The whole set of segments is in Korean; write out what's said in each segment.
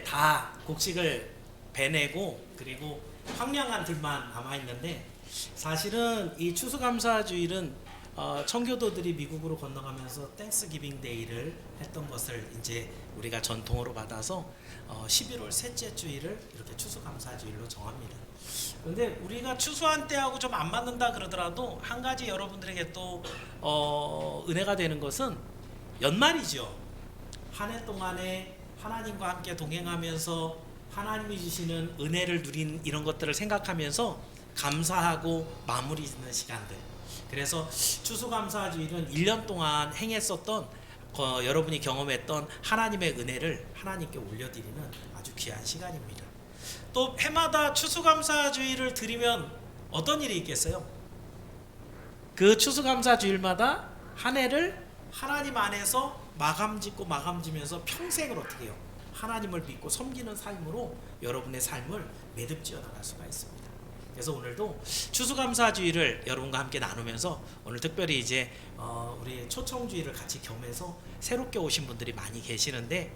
다 곡식을 베내고 그리고 황량한 들만 남아 있는데, 사실은 이 추수감사주일은 청교도들이 미국으로 건너가면서 땡스기빙 데이를 했던 것을 이제 우리가 전통으로 받아서 11월 셋째 주일을 이렇게 추수감사주일로 정합니다. 그런데 우리가 추수한 때하고 좀 안 맞는다 그러더라도 한 가지 여러분들에게 또 은혜가 되는 것은 연말이죠. 한 해 동안에 하나님과 함께 동행하면서 하나님이 주시는 은혜를 누린 이런 것들을 생각하면서 감사하고 마무리 짓는 시간들. 그래서 추수감사주일은 1년 동안 행했었던 여러분이 경험했던 하나님의 은혜를 하나님께 올려드리는 아주 귀한 시간입니다. 또 해마다 추수감사주일을 드리면 어떤 일이 있겠어요? 그 추수감사주일마다 한 해를 하나님 안에서 마감짓고 마감지면서 평생을 어떻게 해요? 하나님을 믿고 섬기는 삶으로 여러분의 삶을 매듭지어 나갈 수가 있습니다. 그래서 오늘도 추수감사주일을 여러분과 함께 나누면서 오늘 특별히 이제 우리 초청주일을 같이 겸해서 새롭게 오신 분들이 많이 계시는데,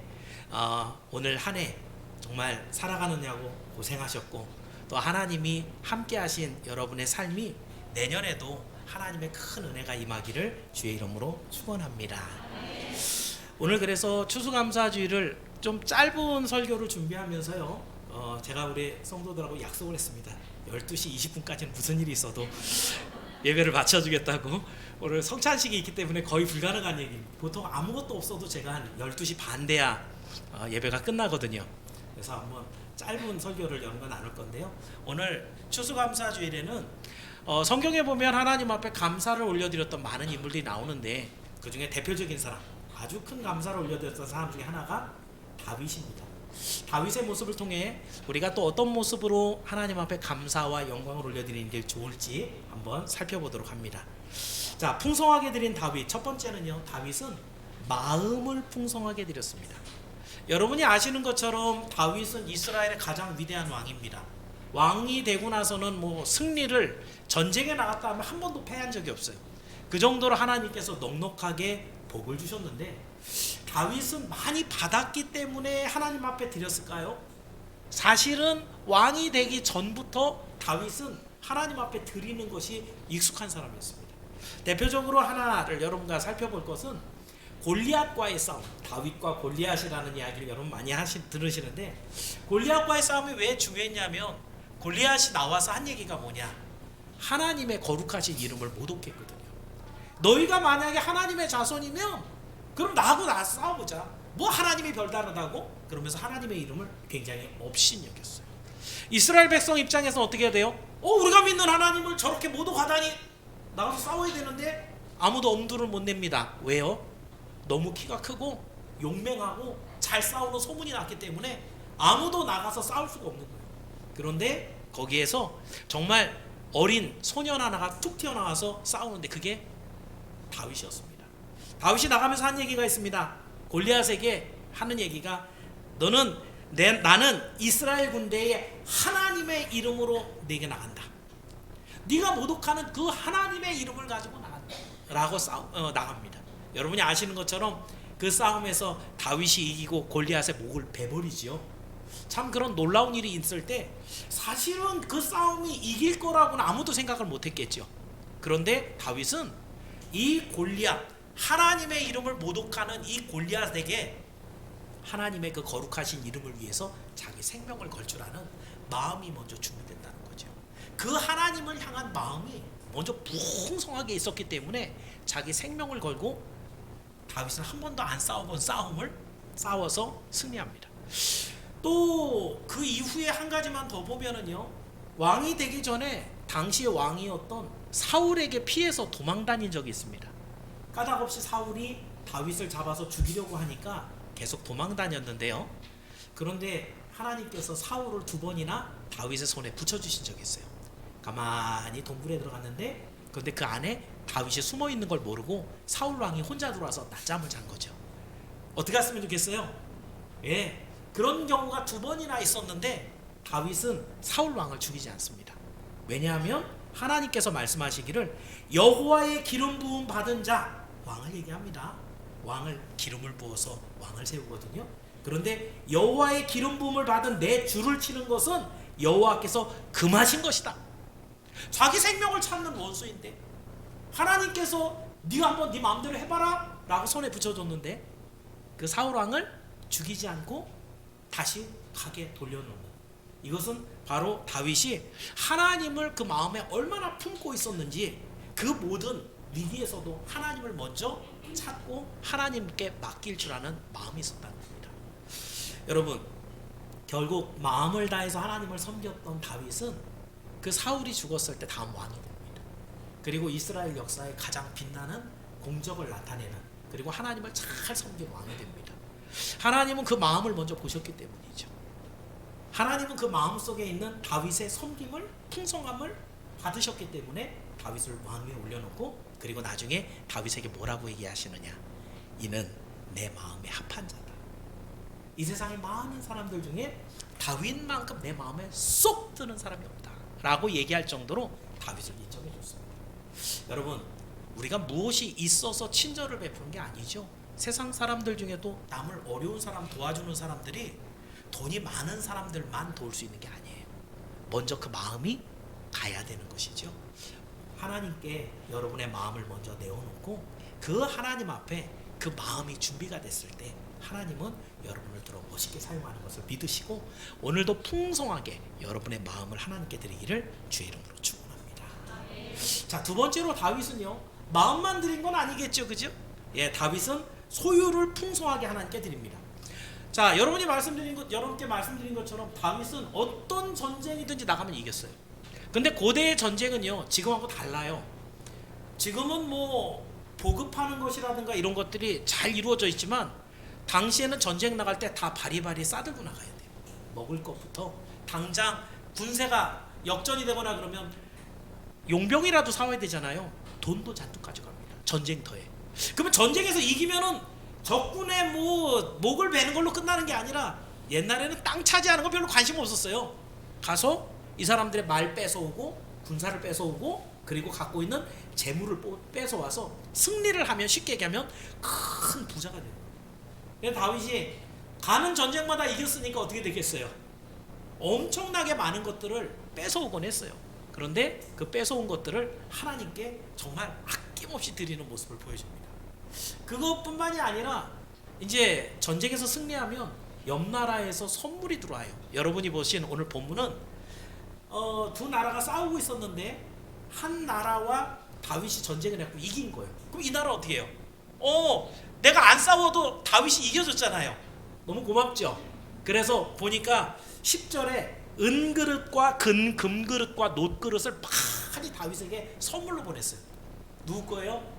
오늘 한 해 정말 살아가느냐고 고생하셨고, 또 하나님이 함께 하신 여러분의 삶이 내년에도 하나님의 큰 은혜가 임하기를 주의 이름으로 축원합니다. 오늘 그래서 추수감사주일을 좀 짧은 설교를 준비하면서요, 제가 우리 성도들하고 약속을 했습니다. 12시 20분까지는 무슨 일이 있어도 예배를 마쳐주겠다고. 오늘 성찬식이 있기 때문에 거의 불가능한 얘기입니다. 보통 아무것도 없어도 제가 한 12시 반 돼야 예배가 끝나거든요. 그래서 한번 짧은 설교를 여러분과 나눌 건데요, 오늘 추수감사주일에는 성경에 보면 하나님 앞에 감사를 올려드렸던 많은 인물들이 나오는데, 그 중에 대표적인 사람, 아주 큰 감사를 올려드렸던 사람 중에 하나가 다윗입니다. 다윗의 모습을 통해 우리가 또 어떤 모습으로 하나님 앞에 감사와 영광을 올려드리는 게 좋을지 한번 살펴보도록 합니다. 자, 풍성하게 드린 다윗. 첫 번째는요, 다윗은 마음을 풍성하게 드렸습니다. 여러분이 아시는 것처럼 다윗은 이스라엘의 가장 위대한 왕입니다. 왕이 되고 나서는 뭐 승리를, 전쟁에 나갔다 하면 한 번도 패한 적이 없어요. 그 정도로 하나님께서 넉넉하게 복을 주셨는데, 다윗은 많이 받았기 때문에 하나님 앞에 드렸을까요? 사실은 왕이 되기 전부터 다윗은 하나님 앞에 드리는 것이 익숙한 사람이었습니다. 대표적으로 하나를 여러분과 살펴볼 것은 골리앗과의 싸움. 다윗과 골리앗이라는 이야기를 여러분 많이 들으시는데, 골리앗과의 싸움이 왜 중요했냐면, 골리앗이 나와서 한 얘기가 뭐냐? 하나님의 거룩하신 이름을 모독했거든요. 너희가 만약에 하나님의 자손이면 그럼 나하고 싸워보자. 뭐 하나님이 별다르다고? 그러면서 하나님의 이름을 굉장히 업신여겼어요. 이스라엘 백성 입장에서는 어떻게 해야 돼요? 우리가 믿는 하나님을 저렇게 모독하다니 나가서 싸워야 되는데 아무도 엄두를 못 냅니다. 왜요? 너무 키가 크고 용맹하고 잘 싸우는 소문이 났기 때문에 아무도 나가서 싸울 수가 없는 거예요. 그런데 거기에서 정말 어린 소년 하나가 툭 튀어나와서 싸우는데 그게 다윗이었습니다. 다윗이 나가면서 한 얘기가 있습니다. 골리앗에게 하는 얘기가, 나는 이스라엘 군대의 하나님의 이름으로 네게 나간다. 네가 모독하는 그 하나님의 이름을 가지고 나간다 라고 나갑니다. 여러분이 아시는 것처럼 그 싸움에서 다윗이 이기고 골리앗의 목을 베버리지요. 참 그런 놀라운 일이 있을 때 사실은 그 싸움이 이길 거라고는 아무도 생각을 못했겠죠. 그런데 다윗은 이 골리앗, 하나님의 이름을 모독하는 이 골리앗에게 하나님의 그 거룩하신 이름을 위해서 자기 생명을 걸 줄 아는 마음이 먼저 준비된다는 거죠. 그 하나님을 향한 마음이 먼저 풍성하게 있었기 때문에 자기 생명을 걸고 다윗은 한 번도 안 싸워본 싸움을 싸워서 승리합니다. 또 그 이후에 한 가지만 더 보면은요, 왕이 되기 전에 당시의 왕이었던 사울에게 피해서 도망 다닌 적이 있습니다. 까닭없이 사울이 다윗을 잡아서 죽이려고 하니까 계속 도망 다녔는데요, 그런데 하나님께서 사울을 2번이나 다윗의 손에 붙여주신 적이 있어요. 가만히 동굴에 들어갔는데, 그런데 그 안에 다윗이 숨어 있는 걸 모르고 사울 왕이 혼자 들어와서 낮잠을 잔 거죠. 어떻게 했으면 좋겠어요? 그런 경우가 2번이나 있었는데 다윗은 사울 왕을 죽이지 않습니다. 왜냐하면 하나님께서 말씀하시기를 여호와의 기름 부음 받은 자, 왕을 얘기합니다. 왕을 기름을 부어서 왕을 세우거든요. 그런데 여호와의 기름 부음을 받은 내 주를 치는 것은 여호와께서 금하신 것이다. 자기 생명을 찾는 원수인데 하나님께서 네가 한번 네 마음대로 해봐라 라고 손에 붙여줬는데 그 사울 왕을 죽이지 않고 다시 가게 돌려놓는, 이것은 바로 다윗이 하나님을 그 마음에 얼마나 품고 있었는지, 그 모든 위기에서도 하나님을 먼저 찾고 하나님께 맡길 줄 아는 마음이 있었다는 겁니다. 여러분, 결국 마음을 다해서 하나님을 섬겼던 다윗은 그 사울이 죽었을 때 다음 왕이 됩니다. 그리고 이스라엘 역사에 가장 빛나는 공적을 나타내는, 그리고 하나님을 잘 섬긴 왕이 됩니다. 하나님은 그 마음을 먼저 보셨기 때문이죠. 하나님은 그 마음속에 있는 다윗의 섬김을, 풍성함을 받으셨기 때문에 다윗을 왕 위에 올려놓고, 그리고 나중에 다윗에게 뭐라고 얘기하시느냐, 이는 내 마음에 합한 자다. 이 세상의 많은 사람들 중에 다윗만큼 내 마음에 쏙 드는 사람이 없다 라고 얘기할 정도로 다윗을 인정해 줬습니다. 여러분, 우리가 무엇이 있어서 친절을 베푸는 게 아니죠. 세상 사람들 중에도 남을 어려운 사람 도와주는 사람들이 돈이 많은 사람들만 도울 수 있는 게 아니에요. 먼저 그 마음이 가야 되는 것이죠. 하나님께 여러분의 마음을 먼저 내어놓고 그 하나님 앞에 그 마음이 준비가 됐을 때 하나님은 여러분을 들어 멋있게 사용하는 것을 믿으시고 오늘도 풍성하게 여러분의 마음을 하나님께 드리기를 주의 이름으로 축원합니다. 자, 두 번째로 다윗은요, 마음만 드린 건 아니겠죠, 그죠? 예, 다윗은 소유를 풍성하게 하나님께 드립니다. 자, 여러분께 말씀드린 것처럼 다윗은 어떤 전쟁이든지 나가면 이겼어요. 근데 고대의 전쟁은요, 지금하고 달라요. 지금은 뭐 보급하는 것이라든가 이런 것들이 잘 이루어져 있지만 당시에는 전쟁 나갈 때 다 바리바리 싸들고 나가야 돼요. 먹을 것부터. 당장 군세가 역전이 되거나 그러면 용병이라도 사와야 되잖아요. 돈도 잔뜩 가져갑니다. 전쟁터에. 그러면 전쟁에서 이기면은 적군의 뭐 목을 베는 걸로 끝나는 게 아니라, 옛날에는 땅 차지하는 거 별로 관심 없었어요. 가서 이 사람들의 말 뺏어오고 군사를 뺏어오고 그리고 갖고 있는 재물을 뺏어와서 승리를 하면, 쉽게 얘기하면 큰 부자가 돼요. 그래서 다윗이 가는 전쟁마다 이겼으니까 어떻게 되겠어요? 엄청나게 많은 것들을 뺏어오곤 했어요. 그런데 그 뺏어온 것들을 하나님께 정말 아낌없이 드리는 모습을 보여줍니다. 그것뿐만이 아니라 이제 전쟁에서 승리하면 옆 나라에서 선물이 들어와요. 여러분이 보신 오늘 본문은 두 나라가 싸우고 있었는데 한 나라와 다윗이 전쟁을 했고 이긴 거예요. 그럼 이 나라 어떻게 해요? 내가 안 싸워도 다윗이 이겨줬잖아요. 너무 고맙죠. 그래서 보니까 10절에 은그릇과 금그릇과 놋그릇을 많이 다윗에게 선물로 보냈어요. 누구 거예요?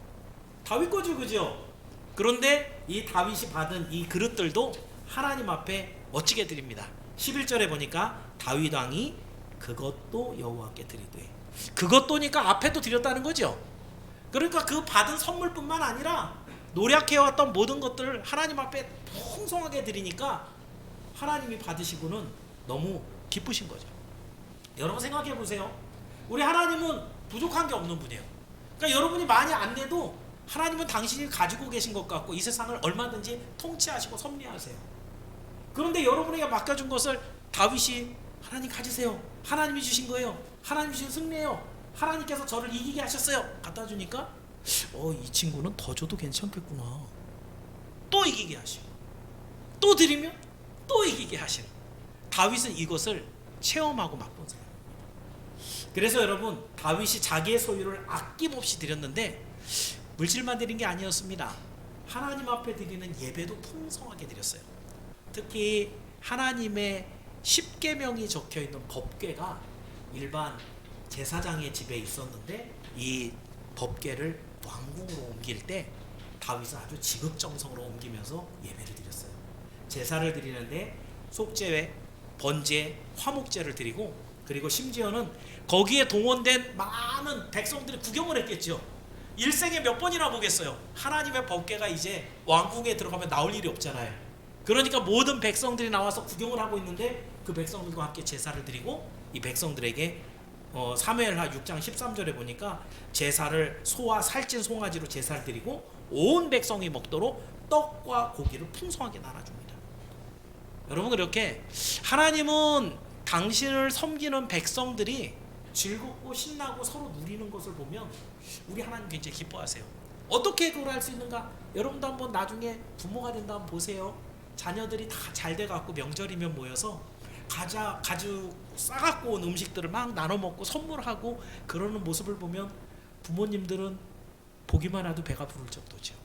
다윗 거죠, 그죠? 그런데 이 다윗이 받은 이 그릇들도 하나님 앞에 멋지게 드립니다. 11절에 보니까 다윗 왕이 그것도 여호와께 드리되, 그것도니까 앞에도 드렸다는 거죠. 그러니까 그 받은 선물뿐만 아니라 노력해왔던 모든 것들을 하나님 앞에 풍성하게 드리니까 하나님이 받으시고는 너무 기쁘신 거죠. 여러분 생각해 보세요. 우리 하나님은 부족한 게 없는 분이에요. 그러니까 여러분이 많이 안 내도 하나님은 당신이 가지고 계신 것 같고 이 세상을 얼마든지 통치하시고 섭리하세요. 그런데 여러분에게 맡겨준 것을 다윗이 하나님 가지세요, 하나님이 주신 거예요, 하나님이 주신 승리예요, 하나님께서 저를 이기게 하셨어요 갖다 주니까 이 친구는 더 줘도 괜찮겠구나. 또 이기게 하시고 또 드리면 또 이기게 하시는, 다윗은 이것을 체험하고 맛본 사람입니다. 그래서 여러분, 다윗이 자기의 소유를 아낌없이 드렸는데 물질만 드린 게 아니었습니다. 하나님 앞에 드리는 예배도 풍성하게 드렸어요. 특히 하나님의 10계명이 적혀있는 법궤가 일반 제사장의 집에 있었는데 이 법궤를 왕궁으로 옮길 때 다윗은 아주 지극정성으로 옮기면서 예배를 드렸어요. 제사를 드리는데 속죄, 번제, 화목제를 드리고, 그리고 심지어는 거기에 동원된 많은 백성들이 구경을 했겠죠. 일생에 몇 번이나 보겠어요. 하나님의 법궤가 이제 왕궁에 들어가면 나올 일이 없잖아요. 그러니까 모든 백성들이 나와서 구경을 하고 있는데 그 백성들과 함께 제사를 드리고, 이 백성들에게 사무엘하 6장 13절에 보니까 제사를 소와 살찐 송아지로 제사를 드리고 온 백성이 먹도록 떡과 고기를 풍성하게 나눠줍니다. 여러분, 그렇게 하나님은 당신을 섬기는 백성들이 즐겁고 신나고 서로 누리는 것을 보면 우리 하나님 굉장히 기뻐하세요. 어떻게 그걸 할 수 있는가? 여러분도 한번 나중에 부모가 된다 한번 보세요. 자녀들이 다 잘 돼갖고 명절이면 모여서 가죽 싸갖고 온 음식들을 막 나눠 먹고 선물하고 그러는 모습을 보면 부모님들은 보기만 해도 배가 부를 정도죠.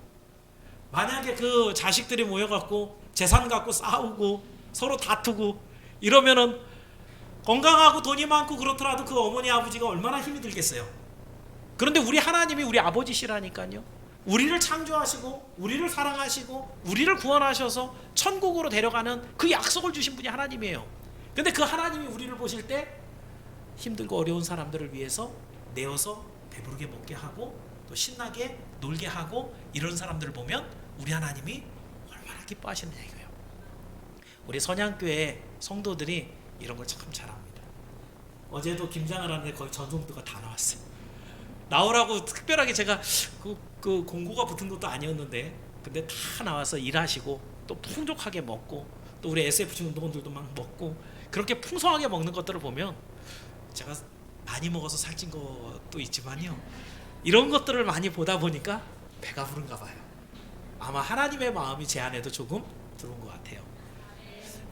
만약에 그 자식들이 모여갖고 재산 갖고 싸우고 서로 다투고 이러면은 건강하고 돈이 많고 그렇더라도 그 어머니 아버지가 얼마나 힘이 들겠어요. 그런데 우리 하나님이 우리 아버지시라니까요. 우리를 창조하시고 우리를 사랑하시고 우리를 구원하셔서 천국으로 데려가는 그 약속을 주신 분이 하나님이에요. 근데 그 하나님이 우리를 보실 때 힘들고 어려운 사람들을 위해서 내어서 배부르게 먹게 하고 또 신나게 놀게 하고 이런 사람들을 보면 우리 하나님이 얼마나 기뻐하시느냐 이거예요. 우리 선양교회 성도들이 이런 걸 참 잘합니다. 어제도 김장을 하는데 거의 전송도가 다 나왔어요. 나오라고 특별하게 제가 그 공고가 붙은 것도 아니었는데 근데 다 나와서 일하시고 또 풍족하게 먹고 또 우리 SFC 운동원들도 막 먹고 그렇게 풍성하게 먹는 것들을 보면 제가 많이 먹어서 살찐 것도 있지만요, 이런 것들을 많이 보다 보니까 배가 부른가 봐요. 아마 하나님의 마음이 제 안에도 조금 들어온 것 같아요.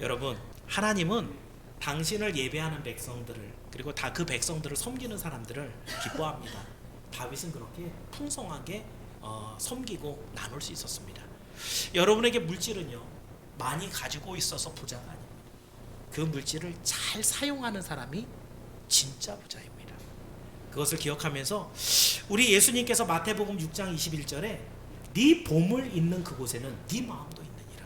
여러분, 하나님은 당신을 예배하는 백성들을 그리고 다 그 백성들을 섬기는 사람들을 기뻐합니다. 다윗은 그렇게 풍성하게 섬기고 나눌 수 있었습니다. 여러분에게 물질은요 많이 가지고 있어서 부자가 아닙니다. 그 물질을 잘 사용하는 사람이 진짜 부자입니다. 그것을 기억하면서 우리 예수님께서 마태복음 6장 21절에 네 보물 있는 그곳에는 네 마음도 있느니라.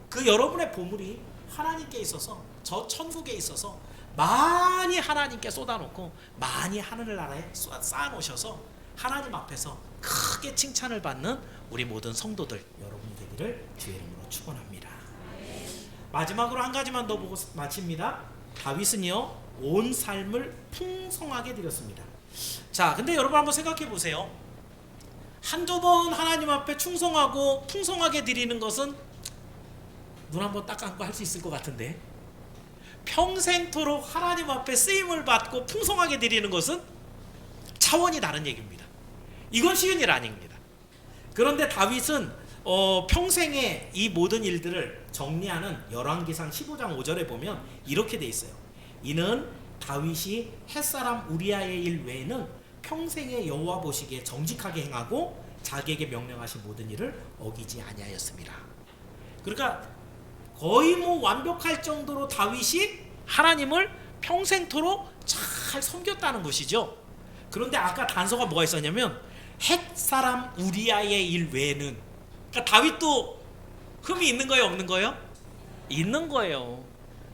그 여러분의 보물이 하나님께 있어서 저 천국에 있어서 많이 하나님께 쏟아놓고 많이 하늘나라에 쌓아놓으셔서 하나님 앞에서 크게 칭찬을 받는 우리 모든 성도들 여러분이 되기를 주의 이름으로 축원합니다. 마지막으로 한 가지만 더 보고 마칩니다. 다윗은요 온 삶을 풍성하게 드렸습니다. 자, 근데 여러분 한번 생각해 보세요. 한두 번 하나님 앞에 충성하고 풍성하게 드리는 것은 눈 한번 딱 감고 할 수 있을 것 같은데, 평생토록 하나님 앞에 쓰임을 받고 풍성하게 드리는 것은 차원이 다른 얘기입니다. 이건 쉬운 일 아닙니다. 그런데 다윗은 평생의 이 모든 일들을 정리하는 열왕기상 15장 5절에 보면 이렇게 돼 있어요. 이는 다윗이 햇사람 우리아의 일 외에는 평생의 여호와 보시기에 정직하게 행하고 자기에게 명령하신 모든 일을 어기지 아니하였습니다. 그러니까 거의 완벽할 정도로 다윗이 하나님을 평생토록 잘 섬겼다는 것이죠. 그런데 아까 단서가 뭐가 있었냐면 햇사람 우리아의 일 외에는, 그러니까 다윗도 흠이 있는 거예요, 없는 거예요? 있는 거예요.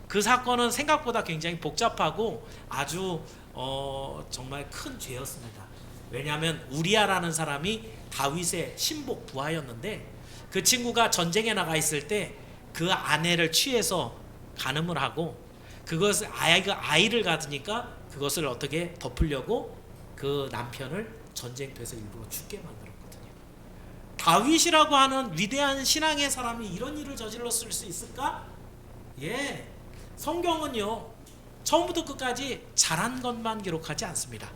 그 사건은 생각보다 굉장히 복잡하고 아주 정말 큰 죄였습니다. 왜냐하면 우리아라는 사람이 다윗의 신복 부하였는데 그 친구가 전쟁에 나가 있을 때 그 아내를 취해서 간음을 하고 그것을 아이를 가지니까 그것을 어떻게 덮으려고 그 남편을 전쟁터에서 일부러 죽게 만들었거든요. 다윗이라고 하는 위대한 신앙의 사람이 이런 일을 저질렀을 수 있을까? 예, 성경은요 처음부터 끝까지 잘한 것만 기록하지 않습니다.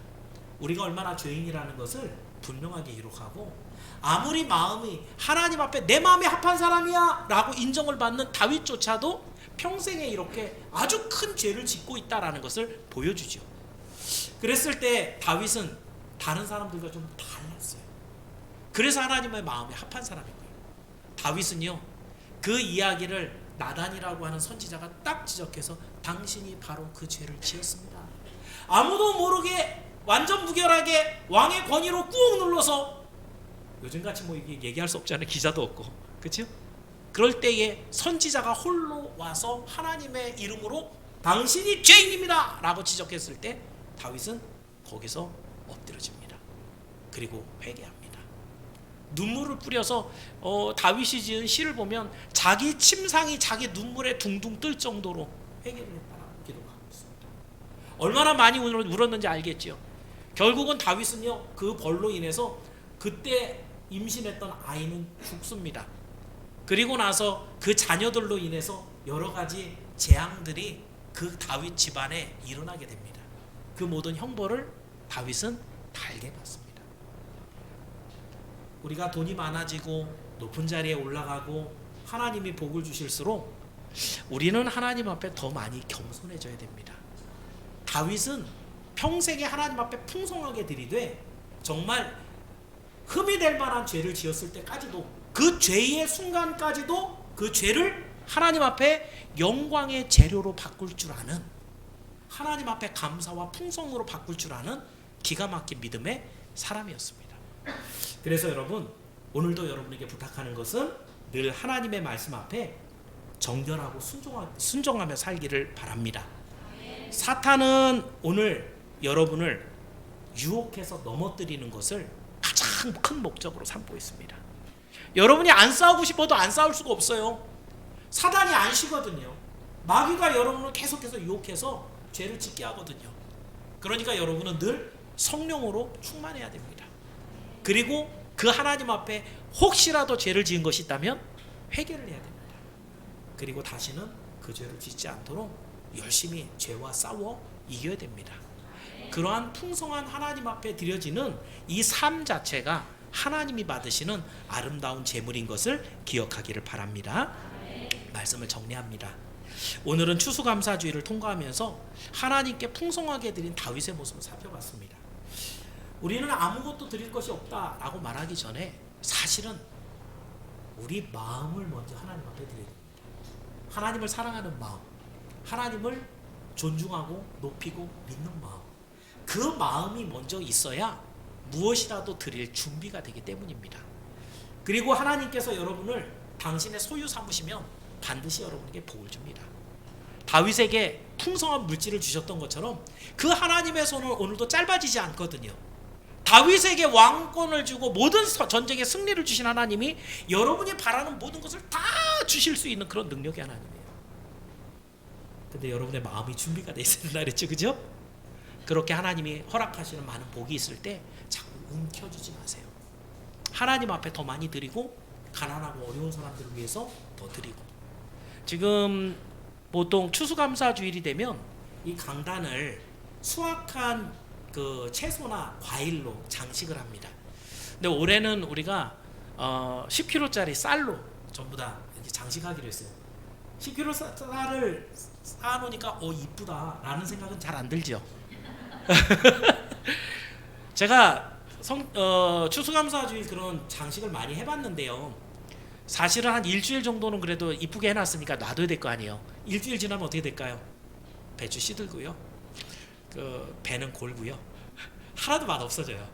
우리가 얼마나 죄인이라는 것을 분명하게 기록하고, 아무리 마음이 하나님 앞에 내 마음에 합한 사람이야 라고 인정을 받는 다윗조차도 평생에 이렇게 아주 큰 죄를 짓고 있다라는 것을 보여주죠. 그랬을 때 다윗은 다른 사람들과 좀 달랐어요. 그래서 하나님의 마음에 합한 사람인 거예요. 다윗은요 그 이야기를 나단이라고 하는 선지자가 딱 지적해서 당신이 바로 그 죄를 지었습니다. 아무도 모르게 완전 무결하게 왕의 권위로 꾹 눌러서, 요즘같이 이게 얘기할 수 없잖아요. 기자도 없고, 그렇죠? 그럴 때에 선지자가 홀로 와서 하나님의 이름으로 당신이 죄인입니다 라고 지적했을 때 다윗은 거기서 엎드려집니다. 그리고 회개합니다. 눈물을 뿌려서 다윗이 지은 시를 보면 자기 침상이 자기 눈물에 둥둥 뜰 정도로 회개를 했다라고 기록하고 있습니다. 얼마나 많이 울었는지 알겠죠. 결국은 다윗은요 그 벌로 인해서 그때 임신했던 아이는 죽습니다. 그리고 나서 그 자녀들로 인해서 여러 가지 재앙들이 그 다윗 집안에 일어나게 됩니다. 그 모든 형벌을 다윗은 달게 받습니다. 우리가 돈이 많아지고 높은 자리에 올라가고 하나님이 복을 주실수록 우리는 하나님 앞에 더 많이 겸손해져야 됩니다. 다윗은 평생에 하나님 앞에 풍성하게 드리되 정말 흠이 될 만한 죄를 지었을 때까지도 그 죄의 순간까지도 그 죄를 하나님 앞에 영광의 재료로 바꿀 줄 아는, 하나님 앞에 감사와 풍성으로 바꿀 줄 아는 기가 막힌 믿음의 사람이었습니다. 그래서 여러분, 오늘도 여러분에게 부탁하는 것은 늘 하나님의 말씀 앞에 정결하고 순종하며 살기를 바랍니다. 사탄은 오늘 여러분을 유혹해서 넘어뜨리는 것을 가장 큰 목적으로 삼고 있습니다. 여러분이 안 싸우고 싶어도 안 싸울 수가 없어요. 사단이 안 쉬거든요. 마귀가 여러분을 계속해서 유혹해서 죄를 짓게 하거든요. 그러니까 여러분은 늘 성령으로 충만해야 됩니다. 그리고 그 하나님 앞에 혹시라도 죄를 지은 것이 있다면 회개를 해야 됩니다. 그리고 다시는 그 죄를 짓지 않도록 열심히 죄와 싸워 이겨야 됩니다. 그러한 풍성한 하나님 앞에 드려지는 이 삶 자체가 하나님이 받으시는 아름다운 제물인 것을 기억하기를 바랍니다. 말씀을 정리합니다. 오늘은 추수감사주의를 통과하면서 하나님께 풍성하게 드린 다윗의 모습을 살펴봤습니다. 우리는 아무것도 드릴 것이 없다라고 말하기 전에 사실은 우리 마음을 먼저 하나님 앞에 드려야 됩니다. 하나님을 사랑하는 마음, 하나님을 존중하고 높이고 믿는 마음, 그 마음이 먼저 있어야 무엇이라도 드릴 준비가 되기 때문입니다. 그리고 하나님께서 여러분을 당신의 소유 삼으시면 반드시 여러분에게 복을 줍니다. 다윗에게 풍성한 물질을 주셨던 것처럼 그 하나님의 손은 오늘도 짧아지지 않거든요. 다윗에게 왕권을 주고 모든 전쟁에 승리를 주신 하나님이 여러분이 바라는 모든 것을 다 주실 수 있는 그런 능력의 하나님이에요. 근데 여러분의 마음이 준비가 돼 있어야 된다 그랬죠, 그죠? 그렇게 하나님이 허락하시는 많은 복이 있을 때 자꾸 움켜쥐지 마세요. 하나님 앞에 더 많이 드리고 가난하고 어려운 사람들을 위해서 더 드리고. 지금 보통 추수감사주일이 되면 이 강단을 수확한 그 채소나 과일로 장식을 합니다. 근데 올해는 우리가 10kg짜리 쌀로 전부 다 이렇게 장식하기로 했어요. 10kg 쌀을 쌓아놓으니까 이쁘다 라는 생각은 잘 안 들죠. 제가 추수감사주일 그런 장식을 많이 해봤는데요. 사실은 한 일주일 정도는 그래도 이쁘게 해놨으니까 놔둬야 될 거 아니에요. 일주일 지나면 어떻게 될까요? 배추 시들고요, 그 배는 골고요, 하나도 맛 없어져요.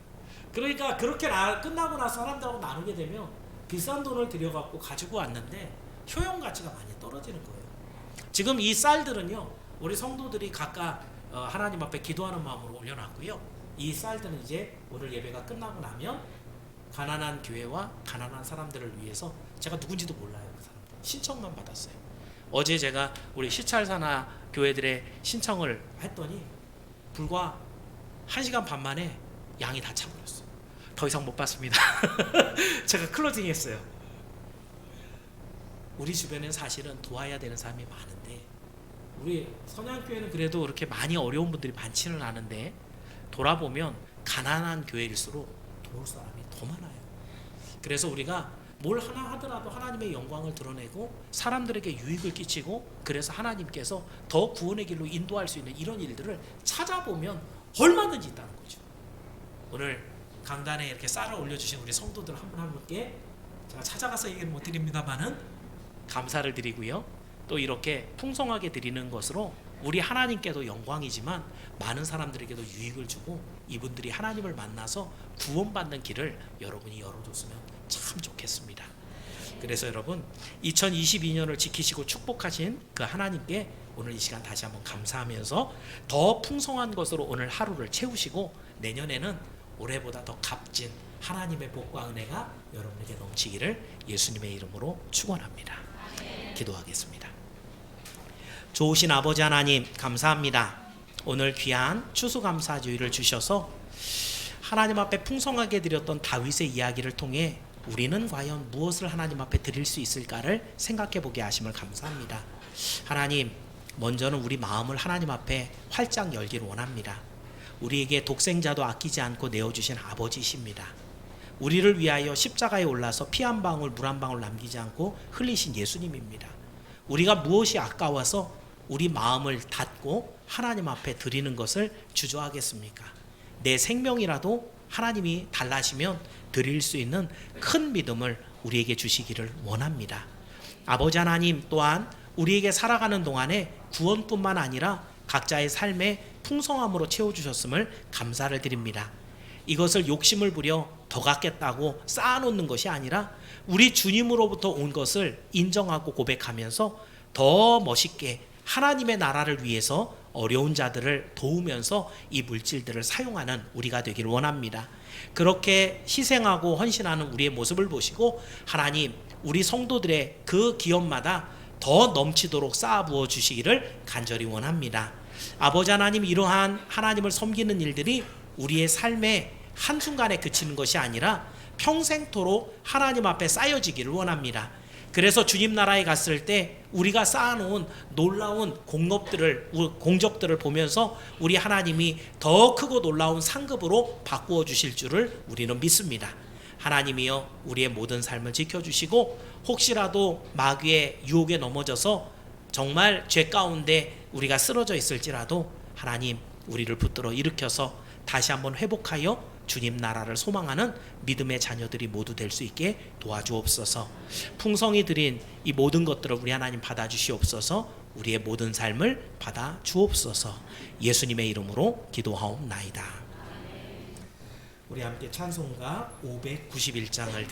그러니까 그렇게 끝나고 나서 사람들하고 나누게 되면 비싼 돈을 들여갖고 가지고 왔는데 효용 가치가 많이 떨어지는 거예요. 지금 이 쌀들은요, 우리 성도들이 각각 하나님 앞에 기도하는 마음으로 올려놨고요. 이 쌀들은 이제 오늘 예배가 끝나고 나면 가난한 교회와 가난한 사람들을 위해서, 제가 누군지도 몰라요. 그 사람들 신청만 받았어요. 어제 제가 우리 시찰사나 교회들의 신청을 했더니 불과 1시간 반 만에 양이 다 차버렸어요. 더 이상 못 받습니다. 제가 클로징 했어요. 우리 주변엔 사실은 도와야 되는 사람이 많은데, 우리 선양교회는 그래도 그렇게 많이 어려운 분들이 많지는 않은데, 돌아보면 가난한 교회일수록 도울 사람이 더 많아요. 그래서 우리가 뭘 하나 하더라도 하나님의 영광을 드러내고 사람들에게 유익을 끼치고, 그래서 하나님께서 더 구원의 길로 인도할 수 있는 이런 일들을 찾아보면 얼마든지 있다는 거죠. 오늘 강단에 이렇게 쌀을 올려주신 우리 성도들 한 분 한 분께 제가 찾아가서 얘기를 못 드립니다만은 감사를 드리고요. 또 이렇게 풍성하게 드리는 것으로 우리 하나님께도 영광이지만 많은 사람들에게도 유익을 주고 이분들이 하나님을 만나서 구원받는 길을 여러분이 열어줬으면 참 좋겠습니다. 그래서 여러분, 2022년을 지키시고 축복하신 그 하나님께 오늘 이 시간 다시 한번 감사하면서 더 풍성한 것으로 오늘 하루를 채우시고 내년에는 올해보다 더 값진 하나님의 복과 은혜가 여러분에게 넘치기를 예수님의 이름으로 축원합니다. 기도하겠습니다. 좋으신 아버지 하나님, 감사합니다. 오늘 귀한 추수감사주일을 주셔서 하나님 앞에 풍성하게 드렸던 다윗의 이야기를 통해 우리는 과연 무엇을 하나님 앞에 드릴 수 있을까를 생각해 보게 하심을 감사합니다. 하나님, 먼저는 우리 마음을 하나님 앞에 활짝 열기를 원합니다. 우리에게 독생자도 아끼지 않고 내어주신 아버지이십니다. 우리를 위하여 십자가에 올라서 피 한 방울 물 한 방울 남기지 않고 흘리신 예수님입니다. 우리가 무엇이 아까워서 우리 마음을 닫고 하나님 앞에 드리는 것을 주저하겠습니까? 내 생명이라도 하나님이 달라시면 드릴 수 있는 큰 믿음을 우리에게 주시기를 원합니다. 아버지 하나님 또한 우리에게 살아가는 동안에 구원뿐만 아니라 각자의 삶에 풍성함으로 채워주셨음을 감사를 드립니다. 이것을 욕심을 부려 더 갖겠다고 쌓아놓는 것이 아니라 우리 주님으로부터 온 것을 인정하고 고백하면서 더 멋있게 하나님의 나라를 위해서 어려운 자들을 도우면서 이 물질들을 사용하는 우리가 되기를 원합니다. 그렇게 희생하고 헌신하는 우리의 모습을 보시고 하나님, 우리 성도들의 그 기업마다 더 넘치도록 쌓아부어 주시기를 간절히 원합니다. 아버지 하나님, 이러한 하나님을 섬기는 일들이 우리의 삶에 한순간에 그치는 것이 아니라 평생토록 하나님 앞에 쌓여지기를 원합니다. 그래서 주님 나라에 갔을 때 우리가 쌓아놓은 놀라운 공적들을 보면서 우리 하나님이 더 크고 놀라운 상급으로 바꾸어 주실 줄을 우리는 믿습니다. 하나님이여, 우리의 모든 삶을 지켜주시고 혹시라도 마귀의 유혹에 넘어져서 정말 죄 가운데 우리가 쓰러져 있을지라도 하나님, 우리를 붙들어 일으켜서 다시 한번 회복하여 주님 나라를 소망하는 믿음의 자녀들이 모두 될 수 있게 도와주옵소서. 풍성히 드린 이 모든 것들을 우리 하나님 받아주시옵소서. 우리의 모든 삶을 받아주옵소서. 예수님의 이름으로 기도하옵나이다. 우리 함께 찬송가 591장을 드립니다.